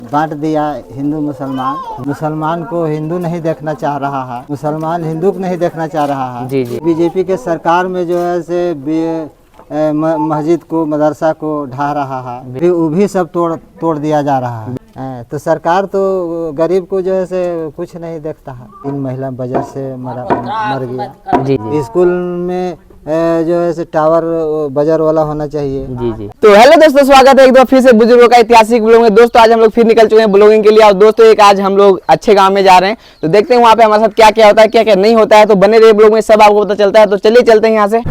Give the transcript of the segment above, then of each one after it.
बांट दिया हिंदू मुसलमान। मुसलमान को हिंदू नहीं देखना चाह रहा है, मुसलमान हिंदू को नहीं देखना चाह रहा है। जी जी। बीजेपी के सरकार में जो है से मस्जिद को मदरसा को ढा रहा है, वो भी सब तोड़ दिया जा रहा है। तो सरकार तो गरीब को जो है से कुछ नहीं देखता है। 3 महिला बजट से मर गया। जी जी। स्कूल में जो है से टावर बजर वाला होना चाहिए। जी जी। तो हेलो दोस्तों, स्वागत है एक बार फिर से बुजुर्गों का ऐतिहासिक ब्लॉग में। दोस्तों आज हम लोग फिर निकल चुके हैं ब्लॉगिंग के लिए। और दोस्तों एक आज हम लोग अच्छे गांव में जा रहे हैं, तो देखते हैं वहाँ पे हमारे साथ क्या क्या होता है, क्या क्या नहीं होता है। तो बने रहिए ब्लॉग में, सब आपको पता चलता है। तो चलिए चलते हैं यहाँ से।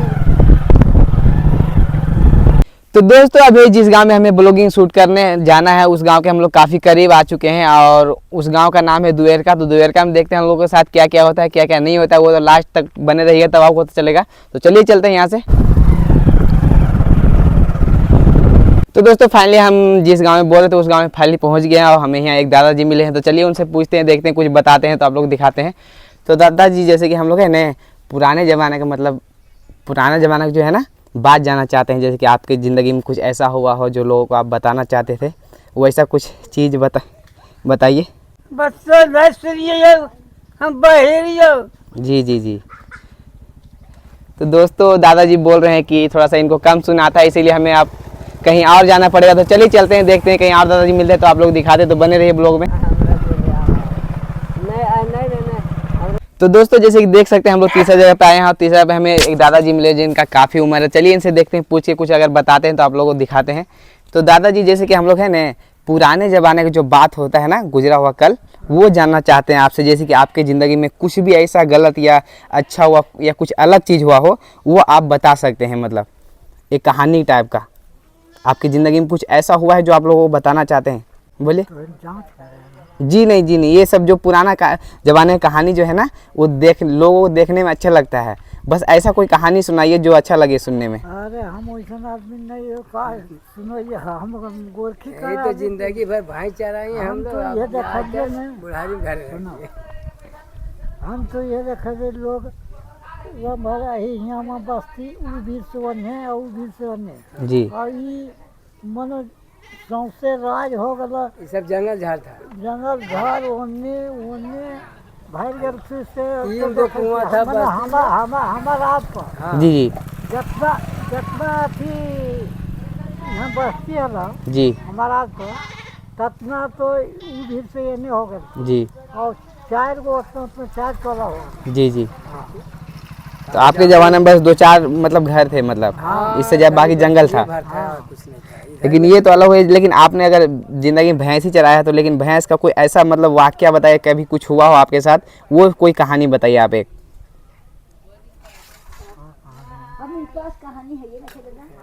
तो दोस्तों अभी जिस गांव में हमें ब्लॉगिंग शूट करने जाना है, उस गांव के हम लोग काफ़ी करीब आ चुके हैं। और उस गांव का नाम है दुएरका। तो दुएरका में देखते हैं हम लोगों के साथ क्या क्या होता है, क्या क्या नहीं होता है। वो तो लास्ट तक बने रहिए, तब आपको पता चलेगा। तो चलिए चलते हैं यहाँ से। तो दोस्तों फाइनली हम जिस गांव में बोल रहे थे उस गांव में फाइनली पहुंच गए हैं। और हमें यहाँ एक दादाजी मिले हैं, तो चलिए उनसे पूछते हैं, देखते हैं, कुछ बताते हैं तो आप लोग दिखाते हैं। तो दादाजी जैसे कि हम लोग है ना पुराने ज़माने का, मतलब पुराना ज़माना जो है ना, बात जानना चाहते हैं। जैसे कि आपकी ज़िंदगी में कुछ ऐसा हुआ हो जो लोगों को आप बताना चाहते थे, वैसा कुछ चीज़ बताइए। जी जी जी। तो दोस्तों दादाजी बोल रहे हैं कि थोड़ा सा इनको कम सुनाता है, इसीलिए हमें आप कहीं और जाना पड़ेगा। तो चलिए चलते हैं, देखते हैं कहीं और दादाजी मिलते हैं तो आप लोग दिखाते। तो बने रहिए ब्लॉग में। तो दोस्तों जैसे कि देख सकते हैं हम लोग तीसरा जगह पे आए हैं। और तीसरा पे हमें एक दादाजी मिले जिनका काफ़ी उम्र है। चलिए इनसे देखते हैं, पूछ के कुछ अगर बताते हैं तो आप लोगों को दिखाते हैं। तो दादाजी जैसे कि हम लोग है ना पुराने ज़माने का जो बात होता है ना, गुजरा हुआ कल, वो जानना चाहते हैं आपसे। जैसे कि आपकी ज़िंदगी में कुछ भी ऐसा गलत या अच्छा हुआ या कुछ अलग चीज़ हुआ हो, वो आप बता सकते हैं। मतलब एक कहानी टाइप का आपकी ज़िंदगी में कुछ ऐसा हुआ है जो आप लोगों को बताना चाहते हैं, बोलिए। जी नहीं, ये सब जो पुराना ज़माने की कहानी जो है ना, वो लोगों को देखने में अच्छा लगता है। बस ऐसा कोई कहानी सुनाइए जो अच्छा लगे सुनने में। अरे हम वैसा आदमी नहीं हो, का सुनो, हम गोरखी का तो जिंदगी भर भाईचारा ही हम तो ये देखिए ना, बुढ़ारी में घर हम तो ये देखे लोग वो हमारा ही यहाँ में बस्ती उ भी से है और भी से जी। और ये मनो सौंसे राज हो गला। ये सब जंगल झाड़ था, जंगल झाड़ ओने भाई जब से तीन दो कुआं था बस। हमारा आपका जी जी जितना थी यहाँ बस्ती है ना जी हमारा आपका, ततना तो भीड़ से ये नहीं होगा जी। और 4 गो उसमें 4 चला होगा। जी जी। तो आपके ज़माने में बस 2-4 मतलब घर थे, मतलब इससे ज़्यादा बाकी जंगल था। कुछ नहीं था। लेकिन ये तो अलग है। लेकिन आपने अगर ज़िंदगी में भैंस ही चराया है, तो लेकिन भैंस का कोई ऐसा मतलब वाकया बताइए, कभी कुछ हुआ हो आपके साथ, वो कोई कहानी बताइए आप एक।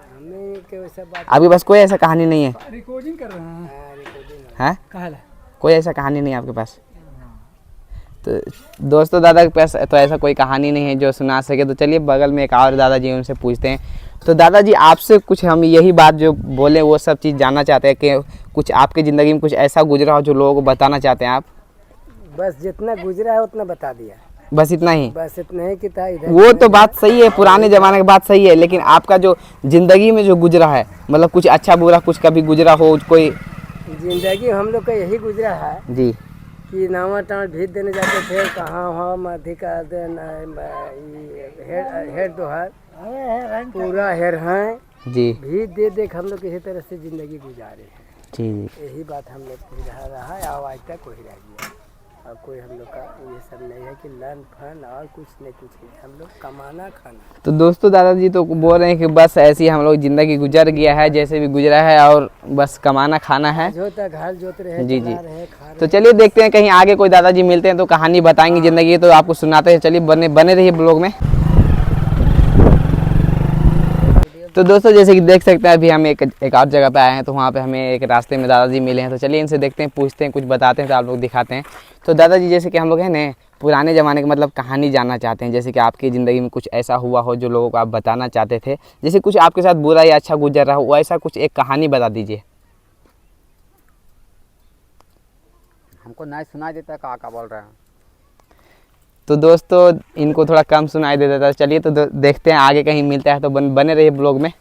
हमें के वैसा बात आपके पास कोई ऐसा कहानी नहीं है? रिकॉर्डिंग कर रहे हैं। हैं? कोई ऐसा कहानी नहीं है आपके पास? तो दोस्तों दादा के पास तो ऐसा कोई कहानी नहीं है जो सुना सके। तो चलिए बगल में एक और दादाजी उनसे पूछते हैं। तो दादाजी आपसे कुछ हम यही बात जो बोले वो सब चीज़ जानना चाहते हैं कि कुछ आपकी ज़िंदगी में कुछ ऐसा गुजरा हो जो लोगों को बताना चाहते हैं आप। बस जितना गुजरा है उतना बता दिया, बस इतना ही? बस इतना ही कि था इधर। वो तो बात सही है, पुराने ज़माने की बात सही है, लेकिन आपका जो ज़िंदगी में जो गुजरा है, मतलब कुछ अच्छा बुरा कुछ कभी गुजरा हो कोई। जिंदगी हम लोग का यही गुजरा है जी। कि नावा टाँट भीत देने जाते थे, कहाँ हम अधिकार हेर दोहर पूरा हेर हैं जी भीत दे देख हम लोग इसी तरह से जिंदगी गुजारे हैं। जी। यही बात हम लोग को रहा है, और आज तक वही रह गया। और कोई हम लोग का ये सब नहीं है कि लन फन और कुछ नहीं, हम लोग कमाना खाना। तो दोस्तों दादाजी तो बोल रहे हैं कि बस ऐसी ही हम लोग ज़िंदगी गुजर गया है, जैसे भी गुजरा है, और बस कमाना खाना है। जोता घर जोत रहे जी जी। रहे खा रहे। तो चलिए देखते हैं कहीं आगे कोई दादाजी मिलते हैं तो कहानी बताएंगे ज़िंदगी, तो आपको सुनाते हैं। चलिए बने रहिए ब्लॉग में। तो दोस्तों जैसे कि देख सकते हैं अभी हम एक और जगह पे आए हैं। तो वहाँ पे हमें एक रास्ते में दादाजी मिले हैं। तो चलिए इनसे देखते हैं, पूछते हैं, कुछ बताते हैं तो आप लोग दिखाते हैं। तो दादाजी जैसे कि हम लोग हैं ना पुराने ज़माने की मतलब कहानी जानना चाहते हैं। जैसे कि आपकी ज़िंदगी में कुछ ऐसा हुआ हो जो लोगों को आप बताना चाहते थे, जैसे कुछ आपके साथ बुरा या अच्छा गुजर रहा हो, ऐसा कुछ एक कहानी बता दीजिए। हमको नहीं सुनाई देता का बोल रहे हैं। तो दोस्तों इनको थोड़ा कम सुनाई दे देता है। चलिए तो देखते हैं आगे कहीं मिलता है तो बने रहिए ब्लॉग में।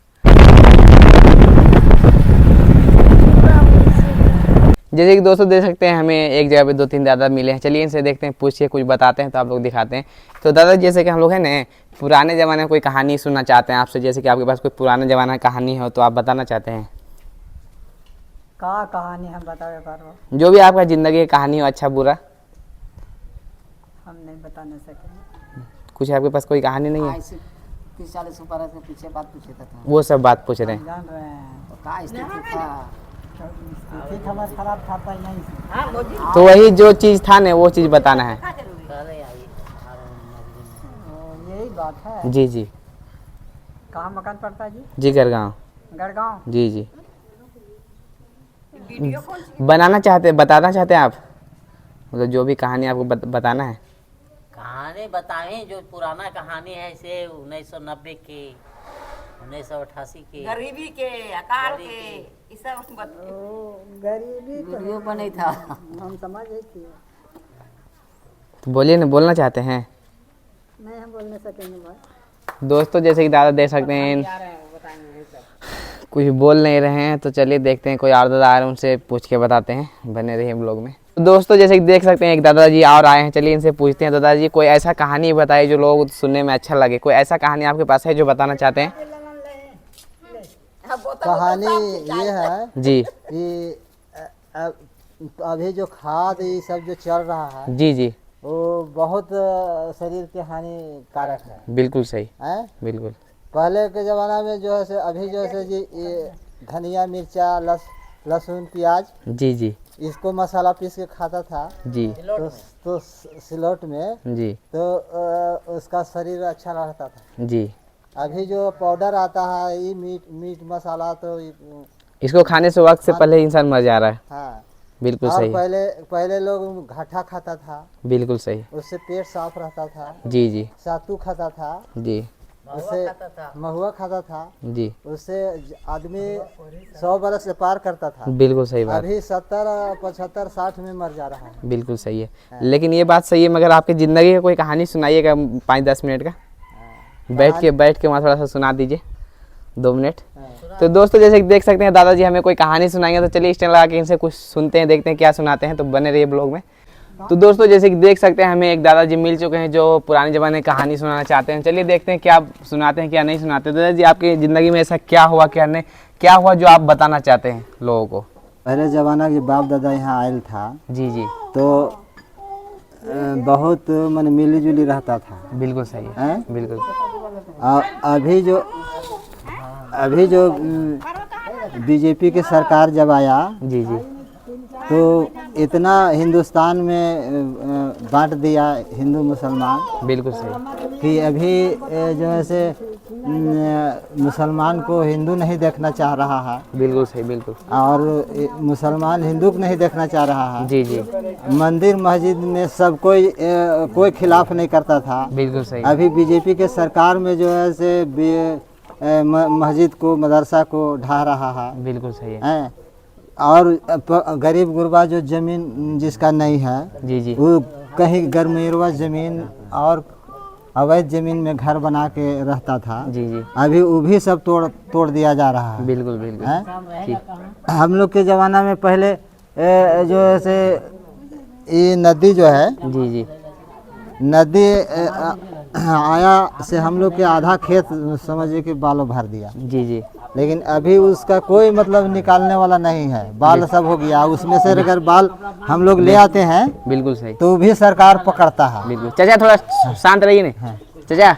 जैसे कि दोस्तों देख सकते हैं हमें एक जगह पे 2-3 दादा मिले हैं। चलिए इनसे देखते हैं, पूछिए, कुछ बताते हैं तो आप लोग दिखाते हैं। तो दादा जैसे कि हम लोग हैं ना पुराने ज़माने में कोई कहानी सुनना चाहते हैं आपसे, जैसे कि आपके पास कोई पुराने ज़माने की कहानी हो तो आप बताना चाहते हैं। का कहानी हम बतावे पारो, जो भी आपका ज़िंदगी की कहानी हो, अच्छा बुरा, हम नहीं बता नहीं सकेंगे। कुछ आपके पास कोई कहानी नहीं है? 30-40 ऊपर से पीछे बात पूछे था वो सब बात पूछ रहे हैं। जान रहे हैं तो का स्थिति था। स्थिति हमारा खराब था तो नहीं। तो वही जो चीज़ था ना वो चीज़ बताना है। यही बात है। जी जी कहाँ मकान पड़ता है जी? जी गढ़गांव। गढ़गांव। जी जी बनाना चाहते, बताना चाहते हैं आप, मतलब जो भी कहानी आपको बताना है। कहानी बताएं जो पुराना कहानी है, से 1990 के, 1988 के, गरीबी के, अकाल के, ये सब गरीबी तो वीडियो बने था। हम समझ ही थे। तो बोलिए ना, बोलना चाहते हैं। नहीं हम बोल नहीं सकेंगे भाई। दोस्तों जैसे कि दादा देख सकते हैं कुछ बोल नहीं रहे हैं, तो चलिए देखते हैं कोई और दादा आ रहे हैं, उनसे पूछ के बताते हैं। बने रहिए ब्लॉग में। तो दोस्तों जैसे कि देख सकते हैं एक दादाजी और आए हैं, चलिए इनसे पूछते हैं। दादाजी कोई ऐसा कहानी बताइए जो लोग सुनने में अच्छा लगे, कोई ऐसा कहानी आपके पास है जो बताना चाहते हैं? कहानी ये है जी कि अभी जो खाद ये सब जो चल रहा है जी जी वो बहुत शरीर के हानिकारक है। बिल्कुल सही, हैं? बिल्कुल पहले के ज़माना में जो है से अभी जो है से जी ये धनिया मिर्चा लहसुन प्याज जी जी इसको मसाला पीस के खाता था जी तो सिलौट में जी तो उसका शरीर अच्छा रहता था। जी। अभी जो पाउडर आता है ये मीट मसाला तो इसको खाने से वक्त से पहले इंसान मर जा रहा है। हाँ। बिल्कुल और सही, पहले लोग घाटा खाता था, बिल्कुल सही। उससे पेट साफ रहता था। जी जी सत्तू खाता था, जी उससे महुआ खाता था, जी उससे आदमी 100 बरस से पार करता था। बिल्कुल सही बात, अभी 70 75 60 में मर जा रहा है। बिल्कुल सही है। लेकिन ये बात सही है, मगर आपकी ज़िंदगी का कोई कहानी सुनाइएगा 5-10 मिनट का, बैठ के वहाँ थोड़ा सा सुना दीजिए 2 मिनट। तो दोस्तों जैसे कि देख सकते हैं दादाजी हमें कोई कहानी सुनाएंगे, तो चलिए स्टैंड लगा के इनसे कुछ सुनते हैं, देखते हैं क्या सुनाते हैं। तो बने रहिए ब्लॉग में। तो दोस्तों जैसे कि देख सकते हैं हमें एक दादाजी मिल चुके हैं जो पुराने ज़माने की कहानी सुनाना चाहते हैं। चलिए देखते हैं क्या सुनाते हैं क्या नहीं सुनाते। दादाजी आपकी ज़िंदगी में ऐसा क्या हुआ, क्या नहीं क्या हुआ जो आप बताना चाहते हैं लोगों को? पहले ज़माना के बाप दादा यहाँ आयल था जी जी तो बहुत मन मिली जुली रहता था। बिल्कुल सही है, हैं? बिल्कुल। अभी जो बीजेपी की सरकार जब आया जी जी तो इतना हिंदुस्तान में बांट दिया हिंदू मुसलमान बिल्कुल सही, कि अभी जो है से मुसलमान को हिंदू नहीं देखना चाह रहा है बिल्कुल सही, बिल्कुल। और मुसलमान हिंदू को नहीं देखना चाह रहा है। जी जी मंदिर मस्जिद में सब कोई खिलाफ नहीं करता था। बिल्कुल सही, अभी बीजेपी के सरकार में जो है से मस्जिद को मदरसा को ढा रहा है। बिल्कुल सही है। हैं? और गरीब गुरबा जो जमीन जिसका नहीं है जी जी वो कहीं गरमेरवा जमीन और अवैध जमीन में घर बना के रहता था। जी जी अभी वो भी सब तोड़ दिया जा रहा है। बिल्कुल बिल्कुल हैं? ठीक। हम लोग के ज़माना में पहले जो है से ये नदी जो है जी जी नदी आया से हम लोग के आधा खेत समझिए कि बालों भर दिया। जी जी लेकिन अभी उसका कोई मतलब निकालने वाला नहीं है, बाल सब हो गया। उसमें से अगर बाल हम लोग ले आते हैं बिल्कुल सही, तो भी सरकार पकड़ता है। बिल्कुल। चाचा थोड़ा शांत रहिए ना चाचा।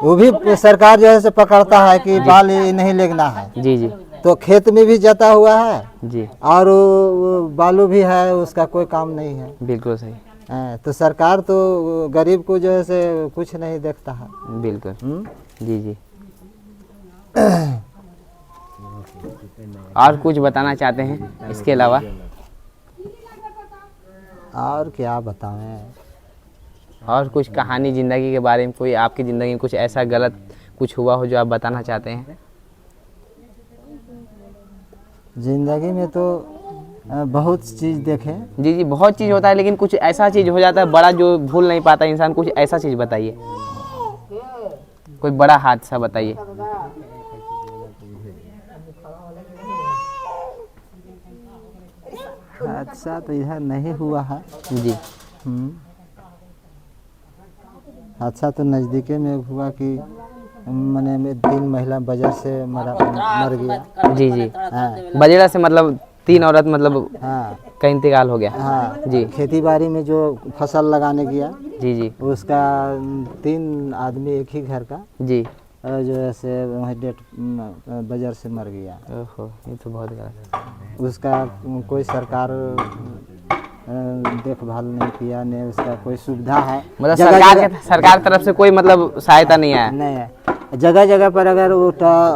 वो भी सरकार जो है से पकड़ता है कि बाल ये नहीं लेना है। जी जी तो खेत में भी जाता हुआ है जी और वो बालू भी है, उसका कोई काम नहीं है। बिल्कुल सही, तो सरकार तो गरीब को जो है से कुछ नहीं देखता है। बिल्कुल। हम्म? जी जी और कुछ बताना चाहते हैं इसके अलावा? और क्या बताएं। और कुछ कहानी ज़िंदगी के बारे में, कोई आपकी ज़िंदगी में कुछ ऐसा गलत कुछ हुआ हो जो आप बताना चाहते हैं? जिंदगी में तो बहुत चीज़ देखे। जी जी बहुत चीज़ होता है, लेकिन कुछ ऐसा चीज़ हो जाता है बड़ा जो भूल नहीं पाता इंसान। कुछ ऐसा चीज़ बताइए, कोई बड़ा हादसा बताइए। हादसा तो इधर नहीं हुआ है। जी। हादसा तो नज़दीके में हुआ कि मैंने में 3 महिला बजर से मर गया। जी जी। हाँ बजेड़ा से मतलब 3 औरत मतलब हाँ का इंतकाल हो गया। हाँ जी। खेती बाड़ी में जो फसल लगाने गया जी जी। उसका 3 आदमी एक ही घर का जी। जो है से वहीं डेट बजर से मर गया। ओहो, ये तो बहुत गलत है। उसका कोई सरकार देखभाल नहीं किया, नहीं उसका कोई सुविधा है। मतलब जगह सरकार तरफ से कोई मतलब सहायता नहीं आया। नहीं है। जगह जगह पर अगर वो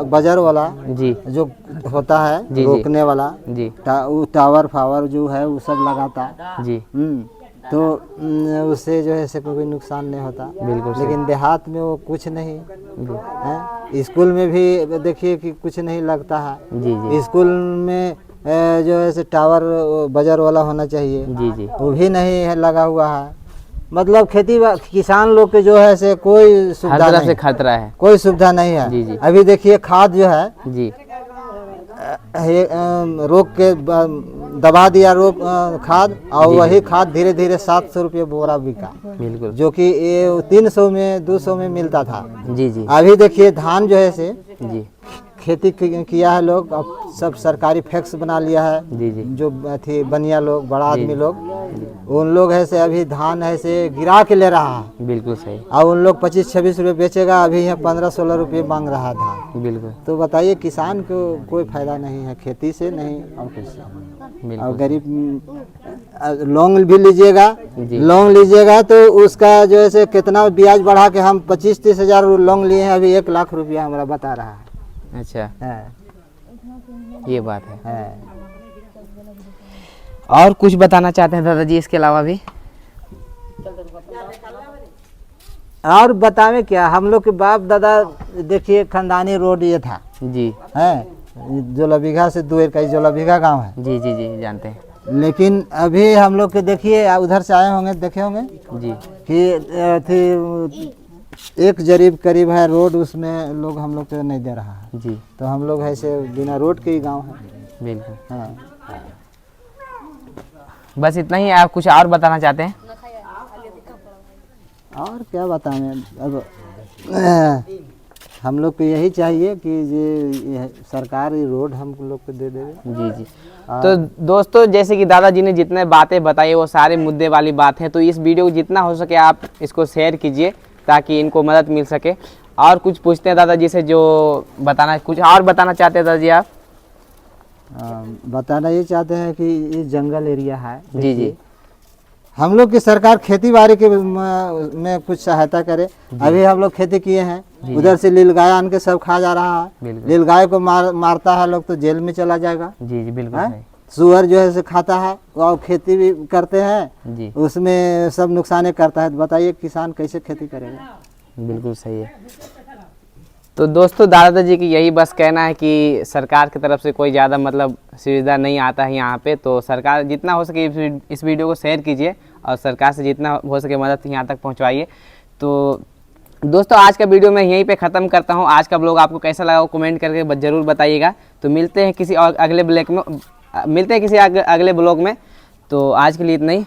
बजर वाला जी जो होता है जी। रोकने वाला जी वो टावर फावर जो है वो सब लगाता। जी। तो उससे जो है से कोई नुकसान नहीं होता। बिल्कुल सही। लेकिन देहात में वो कुछ नहीं है। स्कूल में भी देखिए कि कुछ नहीं लगता है। जी जी। स्कूल में जो है से टावर बजर वाला होना चाहिए। जी जी। वो भी नहीं है लगा हुआ है। मतलब किसान लोग के जो है से कोई हर सुविधा तरफ नहीं, से खतरा है। कोई सुविधा नहीं है। जी जी। अभी देखिए खाद जो है जी रोक के दबा दिया खाद, और वही खाद धीरे धीरे 700 रुपये बोरा बिका, बिल्कुल। जो कि ये 300 में 200 में मिलता था। जी जी। अभी देखिए धान जो है से जी खेती किया है लोग, अब सब सरकारी फैक्स बना लिया है। जी जी। जो थी बनिया लोग, बड़ा आदमी लोग, उन लोग है से अभी धान है से गिरा के ले रहा है। बिल्कुल सही। और उन लोग 25-26 रुपये बेचेगा, अभी यहाँ 15-16 रुपये मांग रहा है धान। बिल्कुल तो बताइए किसान को कोई फायदा नहीं है खेती से, नहीं और कुछ से। और बिल्कुल। गरीब लोन भी लीजिएगा, जी। लोन लीजिएगा तो उसका जो है से कितना ब्याज बढ़ा के हम 25-30 हज़ार लोन लिए हैं, अभी 1 लाख रुपया हमारा बता रहा है। अच्छा, है। ये बात है। है। और कुछ बताना चाहते हैं दादाजी इसके अलावा भी? और बतावे क्या, हम लोग के बाप दादा देखिए खानदानी रोड ये था। जी है जोलाबीघा से 2 एकड़ जोलाबीघा गांव है। जी जी जी जानते हैं। लेकिन अभी हम लोग के देखिए उधर से आए होंगे, देखे होंगे जी कि थी 1 जरीब करीब है रोड, उसमें लोग हम लोग को नहीं दे रहा है। जी तो हम लोग ऐसे बिना रोड के ही गांव है। बिल्कुल। हाँ। बस इतना ही? आप कुछ और बताना चाहते हैं? और क्या बताएं अब हम लोग को यही चाहिए कि ये सरकार ये रोड हम लोग को दे देवे। जी जी। तो दोस्तों जैसे कि दादाजी ने जितने बातें बताई वो सारे मुद्दे वाली बात है, तो इस वीडियो को जितना हो सके आप इसको शेयर कीजिए ताकि इनको मदद मिल सके। और कुछ पूछते हैं दादाजी से जो बताना, कुछ और बताना चाहते हैं दादाजी आप? बताना ये चाहते हैं कि ये जंगल एरिया है। जी जी। हम लोग की सरकार खेती बाड़ी के में कुछ सहायता करे। अभी हम लोग खेती किए हैं, उधर से नीलगाय आन के सब खा जा रहा है। नीलगाय को मारता है लोग तो जेल में चला जाएगा। जी जी बिल्कुल सही। सुअर जो है से खाता है, और खेती भी करते हैं जी। उसमें सब नुकसान करता है। तो बताइए किसान कैसे खेती करेगा? बिल्कुल सही है। तो दोस्तों दादाजी की यही बस कहना है कि सरकार की तरफ से कोई ज़्यादा मतलब सुविधा नहीं आता है यहाँ पे, तो सरकार जितना हो सके इस वीडियो को शेयर कीजिए और सरकार से जितना हो सके मदद यहाँ तक पहुँचवाइए। तो दोस्तों आज का वीडियो मैं यहीं पे ख़त्म करता हूँ। आज का ब्लॉग आपको कैसा लगा वो कमेंट करके ज़रूर बताइएगा। तो मिलते हैं किसी और अगले ब्लॉग में, तो आज के लिए इतना ही।